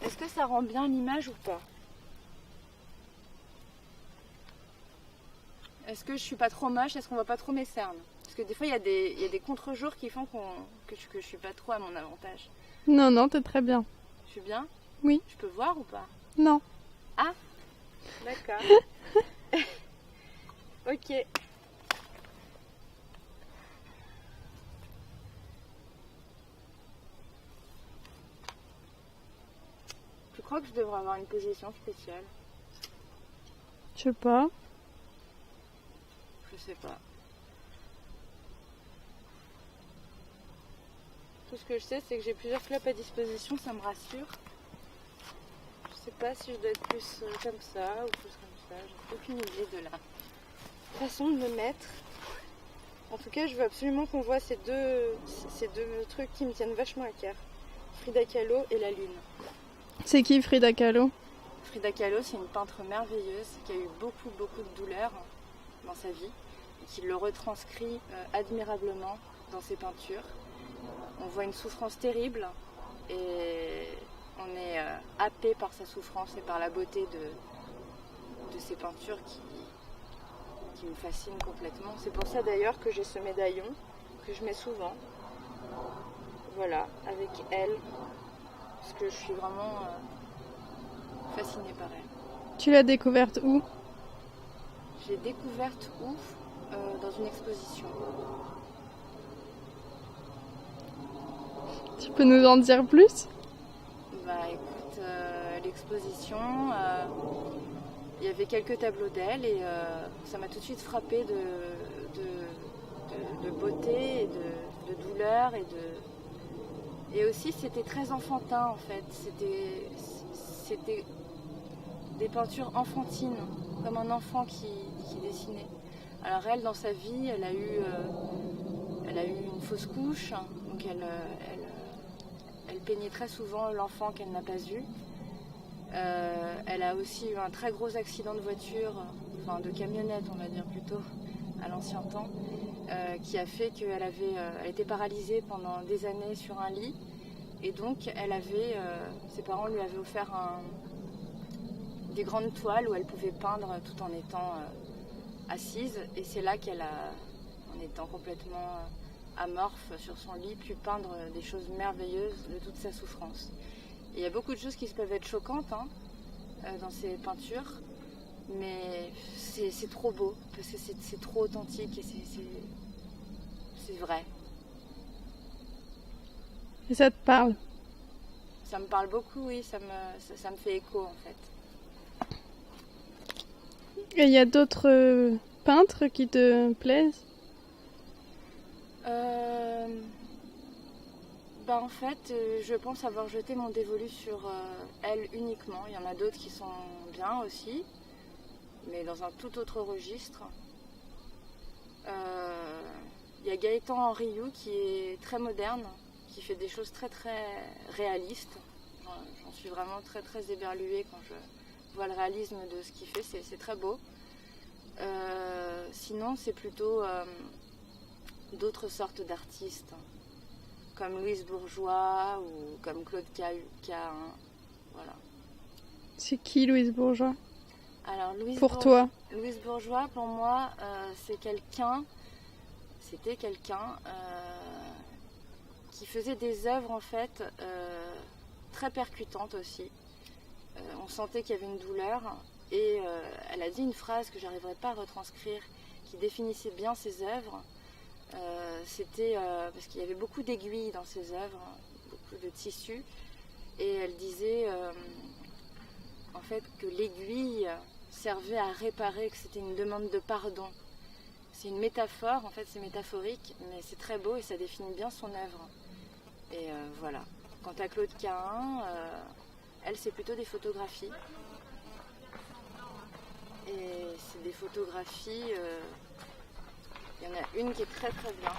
Est-ce que ça rend bien l'image ou pas? Est-ce que je suis pas trop moche? Est-ce qu'on voit pas trop mes cernes? Parce que des fois, il y a des contre-jours qui font que je suis pas trop à mon avantage. Non, non, t'es très bien. Je suis bien? Oui. Je peux voir ou pas? Non. Ah, d'accord. Ok. Je crois que je devrais avoir une position spéciale. Je sais pas. Je sais pas. Tout ce que je sais, c'est que j'ai plusieurs clopes à disposition, ça me rassure. Je sais pas si je dois être plus comme ça ou plus comme ça. J'ai aucune idée de la façon de me mettre. En tout cas, je veux absolument qu'on voit ces deux trucs qui me tiennent vachement à cœur. Frida Kahlo et la lune. C'est qui Frida Kahlo? Frida Kahlo, c'est une peintre merveilleuse qui a eu beaucoup de douleurs dans sa vie et qui le retranscrit admirablement dans ses peintures. On voit une souffrance terrible et on est happé par sa souffrance et par la beauté de ses peintures qui me fascinent complètement. C'est pour ça d'ailleurs que j'ai ce médaillon que je mets souvent. Voilà, avec elle, parce que je suis vraiment fascinée par elle. Tu l'as découverte où? J'ai découverte où? Dans une exposition. Tu peux nous en dire plus? Bah écoute, l'exposition, il y avait quelques tableaux d'elle et ça m'a tout de suite frappée de beauté et de douleur et aussi c'était très enfantin en fait. C'était des peintures enfantines, comme un enfant qui dessinait. Alors elle, dans sa vie, elle a eu une fausse couche, donc elle peignait très souvent l'enfant qu'elle n'a pas eu. Elle a aussi eu un très gros accident de voiture, enfin de camionnette on va dire plutôt, à l'ancien temps, qui a fait qu'elle elle était paralysée pendant des années sur un lit. Et donc ses parents lui avaient offert des grandes toiles où elle pouvait peindre tout en étant assise. Et c'est là qu'elle a, en étant complètement amorphe sur son lit, pu peindre des choses merveilleuses de toute sa souffrance. Et il y a beaucoup de choses qui peuvent être choquantes dans ces peintures, mais c'est trop beau, parce que c'est trop authentique et c'est vrai. Et ça te parle? Ça me parle beaucoup, oui, ça me fait écho en fait. Et il y a d'autres peintres qui te plaisent? En fait, je pense avoir jeté mon dévolu sur elle uniquement. Il y en a d'autres qui sont bien aussi, mais dans un tout autre registre. Il y a Gaëtan Henriou qui est très moderne, qui fait des choses très réalistes. J'en suis vraiment très éberluée quand je vois le réalisme de ce qu'il fait, c'est très beau. Sinon, c'est plutôt d'autres sortes d'artistes, comme Louise Bourgeois ou comme Claude Cahun. Voilà. C'est qui Louise Bourgeois? Alors, toi? Louise Bourgeois, pour moi, c'était quelqu'un qui faisait des œuvres en fait très percutantes aussi. On sentait qu'il y avait une douleur et elle a dit une phrase que j'arriverai pas à retranscrire qui définissait bien ses œuvres. C'était parce qu'il y avait beaucoup d'aiguilles dans ses œuvres, beaucoup de tissus, et elle disait en fait que l'aiguille servait à réparer, que c'était une demande de pardon. C'est une métaphore, en fait c'est métaphorique, mais c'est très beau et ça définit bien son œuvre. Et voilà. Quant à Claude Cahun, elle c'est plutôt des photographies. Et c'est des photographies, il y en a une qui est très bien.